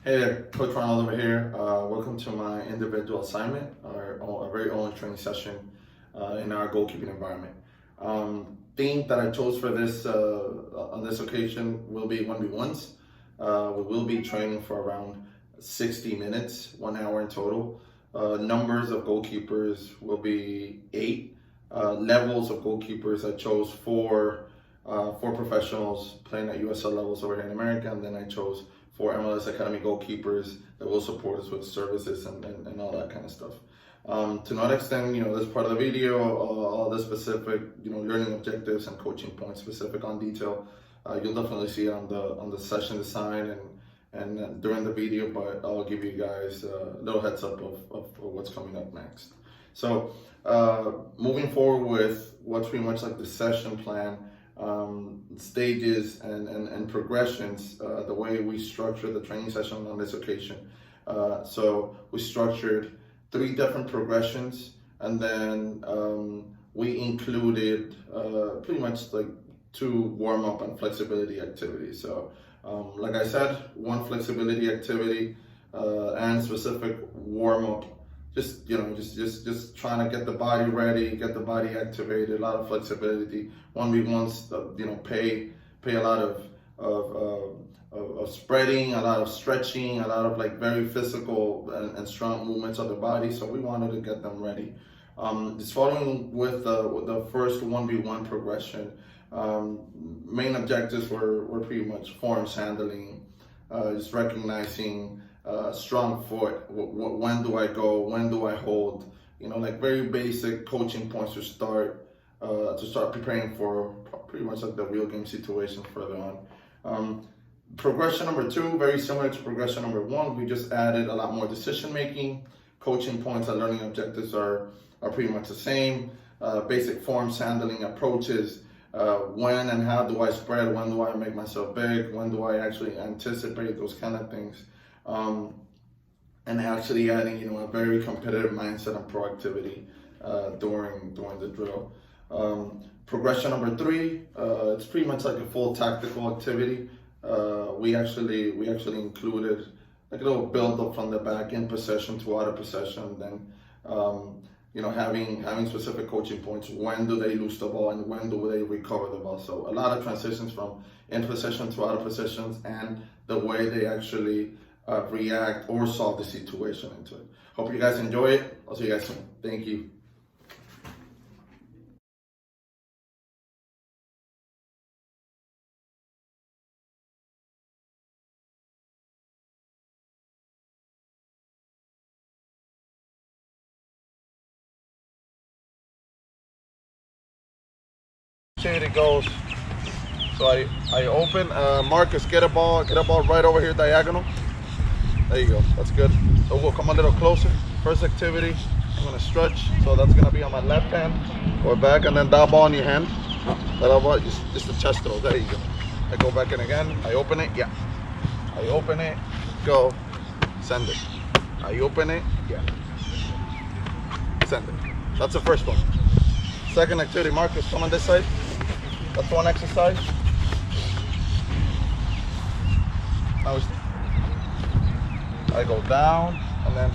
Hey there, Coach Ronald over here. Welcome to my individual assignment, our very own training session in our goalkeeping environment. Theme that I chose for this on this occasion will be 1v1s. We will be training for around 60 minutes, 1 hour in total. Numbers of goalkeepers will be 8. Levels of goalkeepers, I chose four professionals playing at USL levels over here in America, and then I chose 4 MLS Academy goalkeepers that will support us with services and all that kind of stuff. To not extend, this part of the video, all the specific, learning objectives and coaching points specific on detail, you'll definitely see it on the session design and during the video, but I'll give you guys a little heads up of what's coming up next. So moving forward with what's pretty much like the session plan, stages and progressions, the way we structure the training session on this occasion. So we structured 3 different progressions, and then we included pretty much like 2 warm-up and flexibility activities. So like I said, 1 flexibility activity and specific warm-up, just trying to get the body ready, get the body activated. A lot of flexibility. 1v1s, pay a lot of spreading, a lot of stretching, a lot of like very physical and strong movements of the body. So we wanted to get them ready. Just following with the first 1v1 progression, main objectives were pretty much forms handling, just recognizing strong foot, when do I go, when do I hold, like very basic coaching points to start preparing for pretty much like the real game situation further on. Progression number 2, very similar to progression number 1, we just added a lot more decision making. Coaching points and learning objectives are pretty much the same. Basic forms handling approaches, when and how do I spread, when do I make myself big, when do I actually anticipate, those kind of things. And actually adding, a very competitive mindset and proactivity during the drill. Progression number 3, it's pretty much like a full tactical activity. We actually included like a little build up from the back in possession to out of possession. Then having specific coaching points. When do they lose the ball and when do they recover the ball? So a lot of transitions from in possession to out of possessions and the way they actually react or solve the situation into it. Hope you guys enjoy it. I'll see you guys soon. Thank you. It goes. So I open. Marcus, get a ball right over here diagonal. There you go. That's good. So we'll come a little closer. First activity, I'm gonna stretch. So that's gonna be on my left hand. Go back and then that ball in your hand. That ball, just the chest throw. There you go. I go back in again. I open it. Yeah. I open it. Go. Send it. I open it. Yeah. Send it. That's the first one. Second activity, Marcus, come on this side. That's one exercise. I go down, and then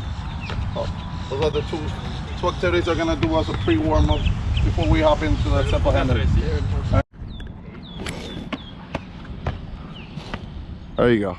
those are the two activities are gonna do as a pre-warm up before we hop into the simple handling. There you go.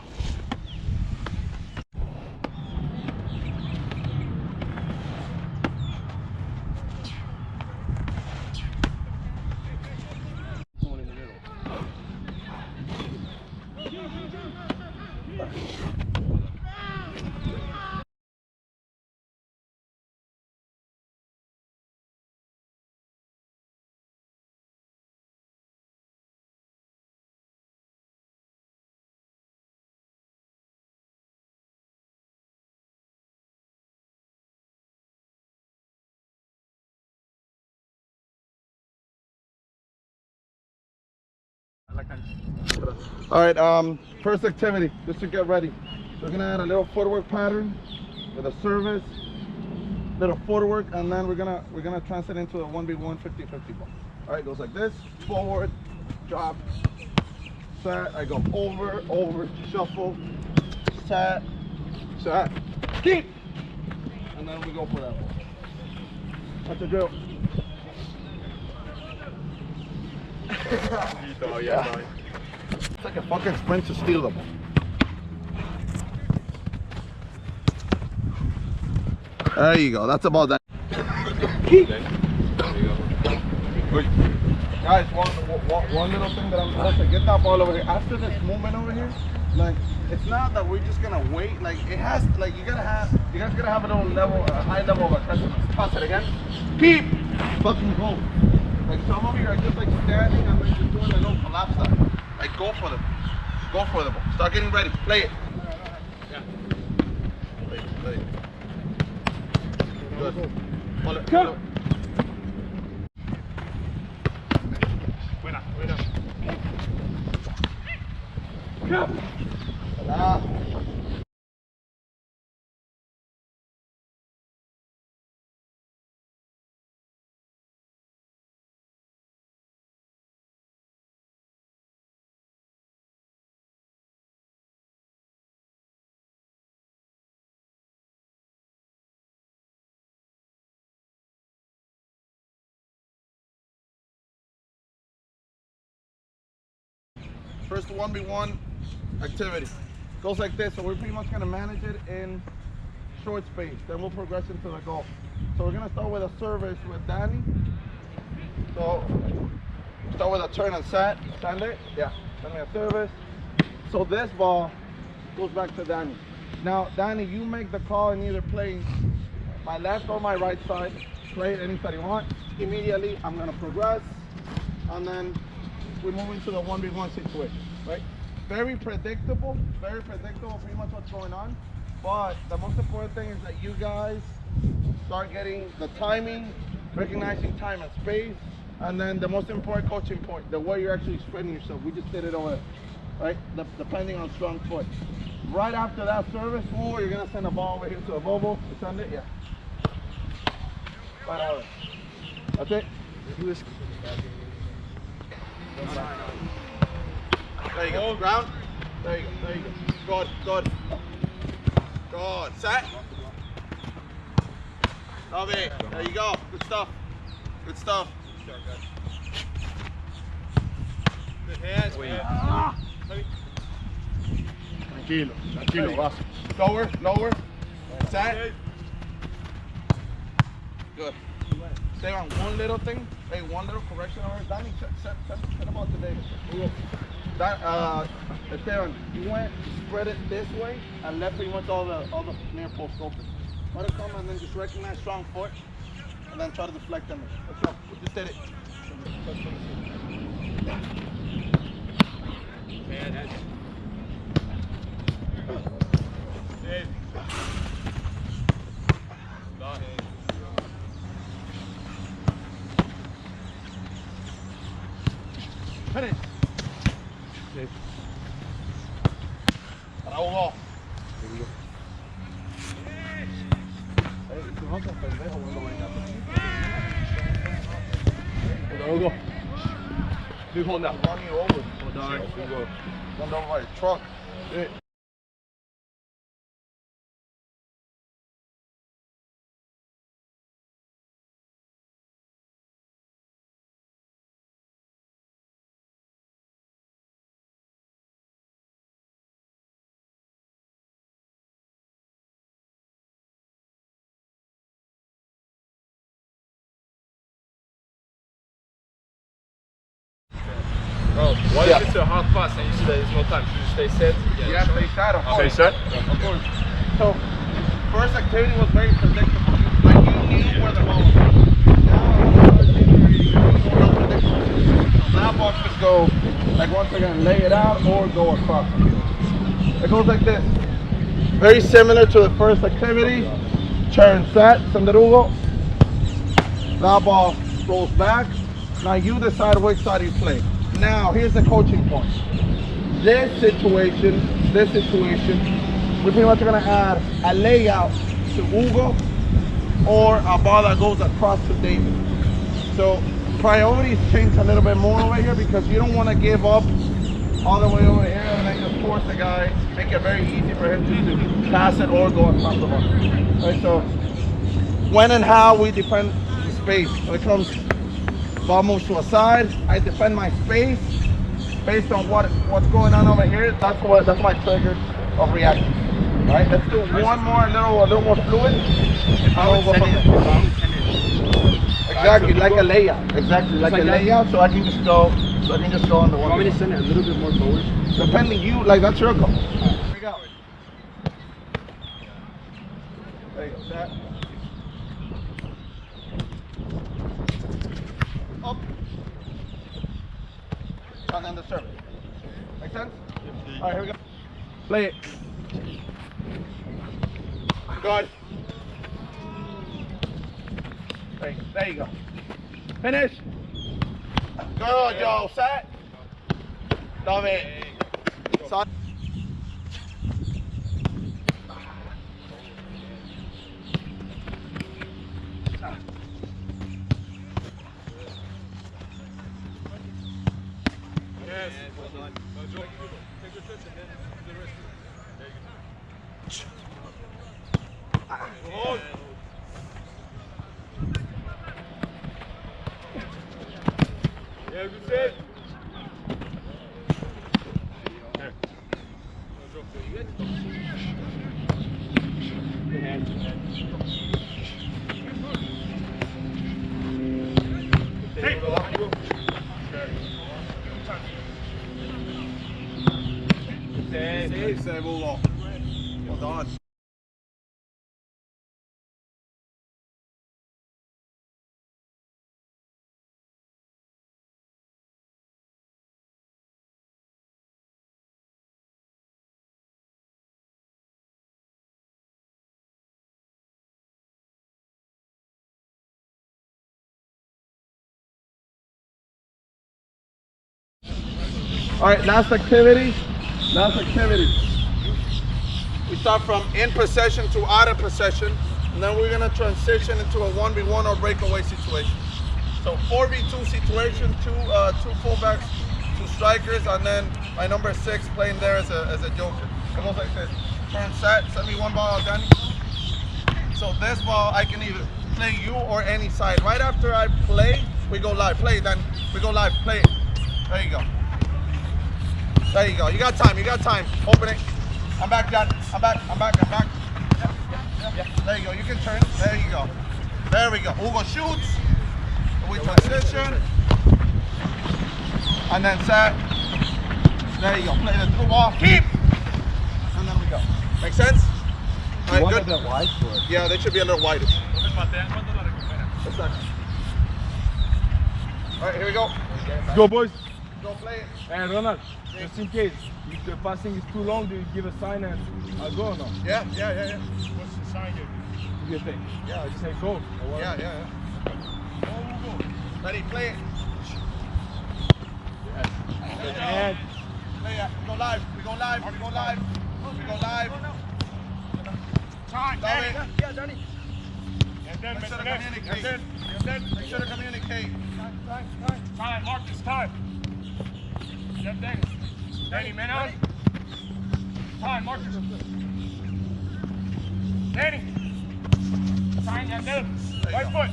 All right, first activity, just to get ready. So we're gonna add a little footwork pattern with a service, little footwork, and then we're gonna translate into a 1v1 50-50 ball. All right, goes like this: forward, drop, set. I go over, shuffle, set, set, keep, and then we go for that ball. That's a drill. Yeah. It's like a fucking sprint to steal the ball. There you go. That's about that. Keep. Good. Guys, one little thing that I'm supposed to get that ball over here. After this movement over here, like it's not that we're just gonna wait. Like it has, like you guys gotta have a little level, a high level of aggressiveness. Toss it again. Keep. Fucking go. Like some of you are just like standing and like just doing a little collapse style. Like go for the ball. Start getting ready. Play it. Yeah. Play it. Good. Pull it. Pull it. Buena. Come. First 1v1 activity. Goes like this, so we're pretty much gonna manage it in short space. Then we'll progress into the goal. So we're gonna start with a service with Danny. So start with a turn and set. Send it. Yeah. Send me a service. So this ball goes back to Danny. Now, Danny, you make the call and either play my left or my right side. Play it any side you want. Immediately, I'm gonna progress, and then we move into the 1v1 situation, right? Very predictable, pretty much what's going on. But the most important thing is that you guys start getting the timing, recognizing time and space, and then the most important coaching point, the way you're actually spreading yourself. We just did it over there, right? Depending on strong foot. Right after that service, you're gonna send a ball over here to a bobo. Send it, yeah. Right over. That's it. Do this. There you go. Ground. There you go. Good. Set. Love it. There you go. Good stuff. Good hands. Tranquilo. Lower. Set. Good. Stay on one little thing. Hey, one little correction over here. Danny, set about today. Esteban, you went, spread it this way, and left pretty much all the near post open. Try to come and then just recognize strong foot, and then try to deflect them. Let's go. We just did it. Finish. Para Hugo. Hugo. Big one now. Run you over. Run over by your trunk. Bro, what if it's a hard pass and you see that there's no time? Should you stay set? Yeah, stay set, of course. Stay set? Of course. So, first activity was very predictable. Like you knew where the ball was. Now, that ball could go, like once again, lay it out or go across. It goes like this. Very similar to the first activity. Turn set, send it Hugo. That ball rolls back. Now you decide which side you play. Now, here's the coaching point. This situation, we're pretty much gonna add a layout to Hugo or a ball that goes across to David. So priorities change a little bit more over here because you don't want to give up all the way over here and then just force the guy make it very easy for him to pass it or go on top of the ball. Right, so when and how we defend the space. When it comes, ball moves to a side, I defend my space based on what's going on over here. That's my trigger of reaction. All right, let's do one more, a little more fluid. Exactly, like a layout. Exactly, like a layout, so I can just go. On the one. Want me to send it a little bit more forward? Depending you, like that's your goal. Here we go. There you go. Set. Up. And then the service. Make sense? All right, here we go. Play it. Good. There you go. Finish. Good, Joe. Set. Love it. Side. Yes. Well done. Joe, take your touch and then do the rest. There you go. Hold. Yeah, good save. Here. Joe, you good? Good hand. Hey. Save, Hugo. Well done. All right, last activity. We start from in possession to out of possession, and then we're gonna transition into a 1v1 or breakaway situation. So 4v2 situation, two fullbacks, 2 strikers, and then my number 6 playing there as a joker. It goes like this. Turn, set, send me one ball, Danny. So this ball, I can either play you or any side. Right after I play, we go live. Play, then we go live. Play it. There you go. There you go. You got time. Open it. I'm back, John. I'm back. Yeah. There you go. You can turn. There you go. There we go. Hugo shoots. We transition. And then set. There you go. Play the through ball. Keep. And then we go. Make sense? All right, good. A bit wide for it. Yeah, they should be a little wider. That's not. All right, here we go. Let's go, boys. Go play it. And Ronald, just in case, if the passing is too long, do you give a sign and I'll go or no? Yeah. What's the sign here? You think? Yeah, I just say go. Yeah. Go. Ready, play it. Yes. And Play it. We go live. Time, Danny. yeah, Danny. And then Make sure to communicate. Time, Marcus, time. Then Danny, man out. Time, Marcus. Danny. Time, and then. Right foot.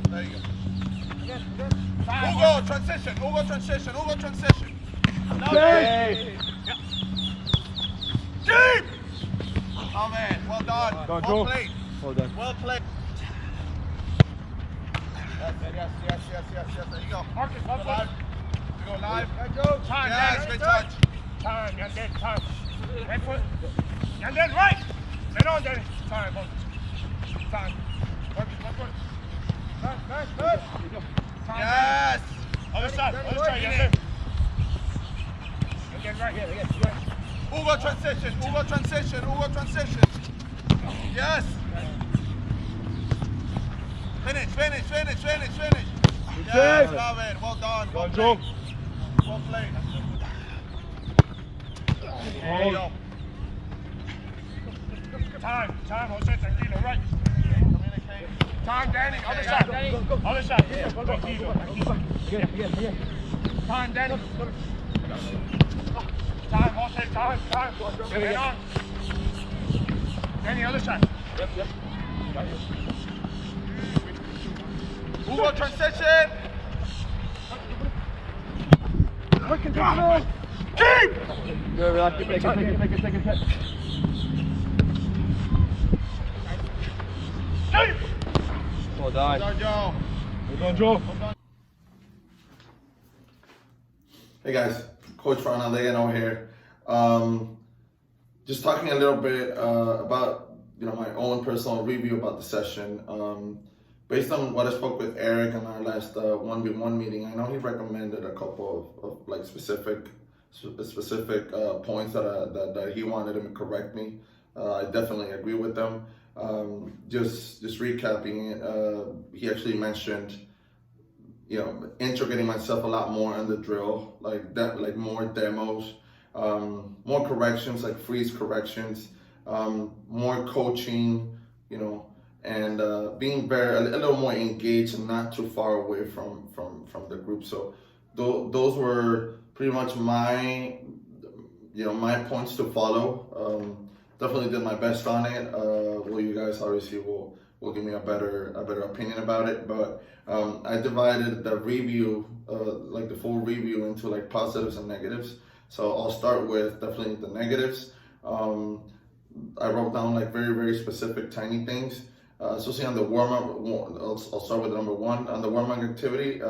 There you go. Time, Hugo, transition. Hey. Deep! Oh man, well done. Go, Well Joe. played. Well done. Well played. Yes. There you go. Marcus, Go live. We go live. Time, Yes, Danny. great touch. Time, and then time. Right foot. And then right. Then on, Danny. Time, both. Time. Marcus, left foot. Nice. Time, Yes. Other side, and then. And then right here. Hugo transition. Yes. Finish. Yes, love it. Well done. Well Joe. played. Well played. There you go. Time, Jose, tranquilo, right. Communicate. Time, Danny, other side. Other side. Tranquilo. Time, Danny. Time, Jose, time. Get on. Danny, other side. Yep. Hugo, transition. Quick and control. Keep! Good, relax. Take it. Keep! Well done. Well done, Joe. Hey guys, Coach Ronald over here. Just talking a little bit about my own personal review about the session. Based on what I spoke with Eric in our last 1v1 meeting, I know he recommended a couple of like specific points that he wanted him to correct me. I definitely agree with them. Just recapping it, he actually mentioned integrating myself a lot more in the drill, like more demos, more corrections, like freeze corrections, more coaching, and being a little more engaged and not too far away from the group. So those were pretty much my points to follow. Definitely did my best on it. Well, you guys obviously will give me a better opinion about it, but I divided the review, like the full review, into like positives and negatives. So I'll start with definitely the negatives. I wrote down like very specific tiny things. So see on the warm-up, I'll start with number one. On the warm-up activity,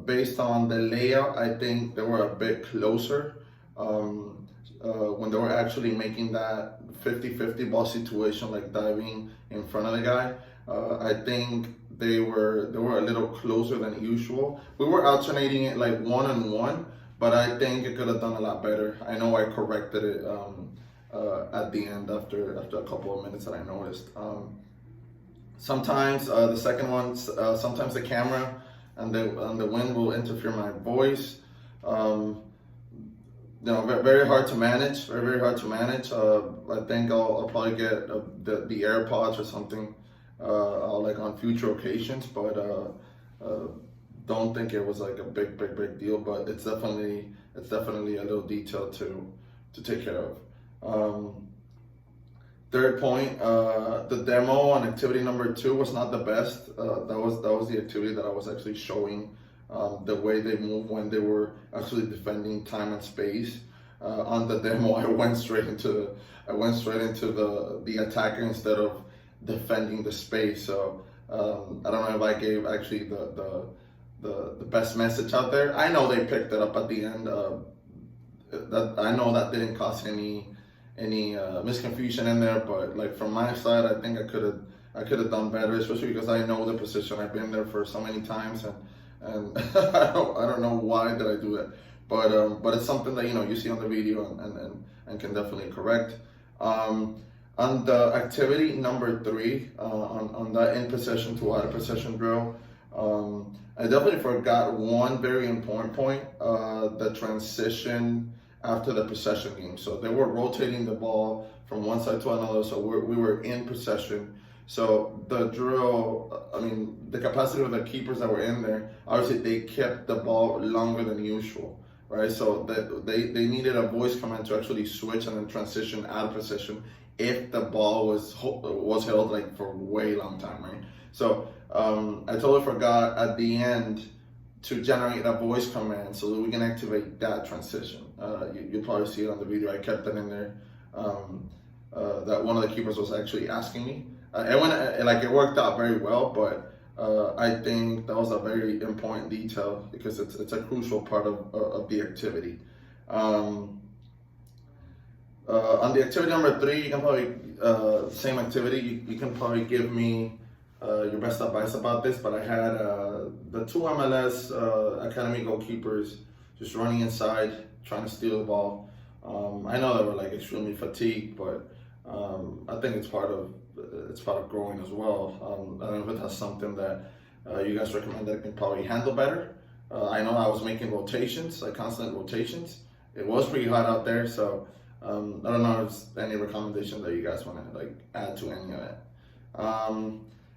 based on the layout, I think they were a bit closer when they were actually making that 50-50 ball situation, like diving in front of the guy. I think they were a little closer than usual. We were alternating it like one-on-one, but I think it could have done a lot better. I know I corrected it at the end after a couple of minutes that I noticed. Sometimes the second one, sometimes the camera and the wind will interfere my voice. Very hard to manage. Very hard to manage. I think I'll probably get the AirPods or something like on future occasions, but don't think it was like a big deal. But it's definitely a little detail to take care of. Third point, the demo on activity number 2 was not the best. That was the activity that I was actually showing the way they move when they were actually defending time and space. On the demo, I went straight into the attacker instead of defending the space. So I don't know if I gave actually the best message out there. I know they picked it up at the end. I know that didn't cause any misconfusion in there, but like from my side, I think I could have done better, especially because I know the position. I've been there for so many times, and I don't know why did I do that, but it's something that you see on the video and can definitely correct. On the activity number 3, on the in possession to out of possession drill, I definitely forgot one very important point: the transition after the possession game. So they were rotating the ball from one side to another, so we were in possession. So the drill, the capacity of the keepers that were in there, obviously they kept the ball longer than usual, right? So they needed a voice command to actually switch and then transition out of possession if the ball was held like for a way long time, right? So I totally forgot at the end to generate a voice command so that we can activate that transition. You'll probably see it on the video. I kept it in there. That one of the keepers was actually asking me. It worked out very well, but I think that was a very important detail because it's a crucial part of the activity. On the activity number 3, you can probably, same activity, you can probably give me your best advice about this, but I had the 2 MLS Academy goalkeepers just running inside, trying to steal the ball. I know they were like extremely fatigued, but I think it's part of growing as well. I don't know if that's something that you guys recommend that I can probably handle better. I know I was making rotations, like constant rotations. It was pretty hot out there, so I don't know if there's any recommendation that you guys want to like add to any of it.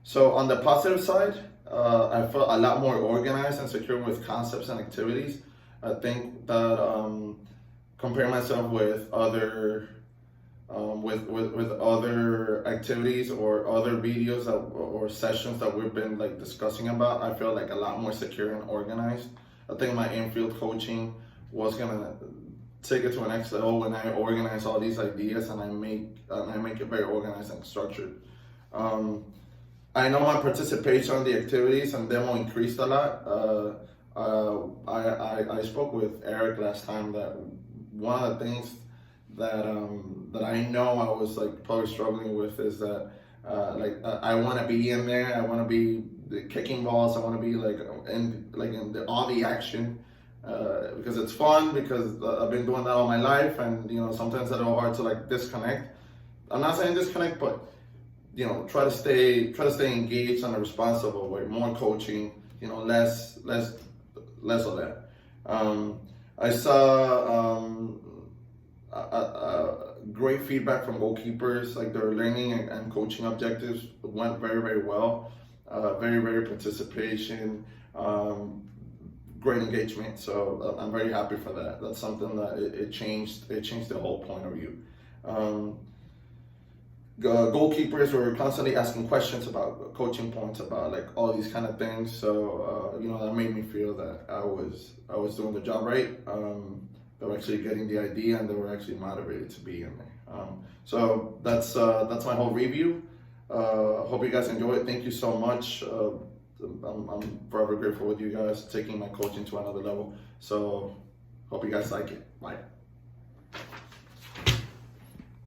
So on the positive side, I felt a lot more organized and secure with concepts and activities. I think that compare myself with other with other activities or other videos or sessions that we've been like discussing about, I feel like a lot more secure and organized. I think my infield coaching was gonna take it to a next level when I organize all these ideas and I make it very organized and structured. I know my participation in the activities and demo increased a lot. I spoke with Eric last time that one of the things that I know I was like probably struggling with is that I want to be in there. I want to be kicking balls. I want to be in all the action because it's fun. Because I've been doing that all my life, and sometimes it's a little hard to like disconnect. I'm not saying disconnect, but try to stay engaged in a responsible way. More coaching, less of that. I saw great feedback from goalkeepers, like their learning and coaching objectives went very, very well. Very participation, great engagement. So I'm very happy for that. That's something that it changed the whole point of view. Goalkeepers were constantly asking questions about coaching points, about like all these kind of things. So that made me feel that I was doing the job right. They were actually getting the idea and they were actually motivated to be in there. So that's my whole review. Hope you guys enjoy it. Thank you so much. I'm forever grateful with you guys taking my coaching to another level. So hope you guys like it. Bye.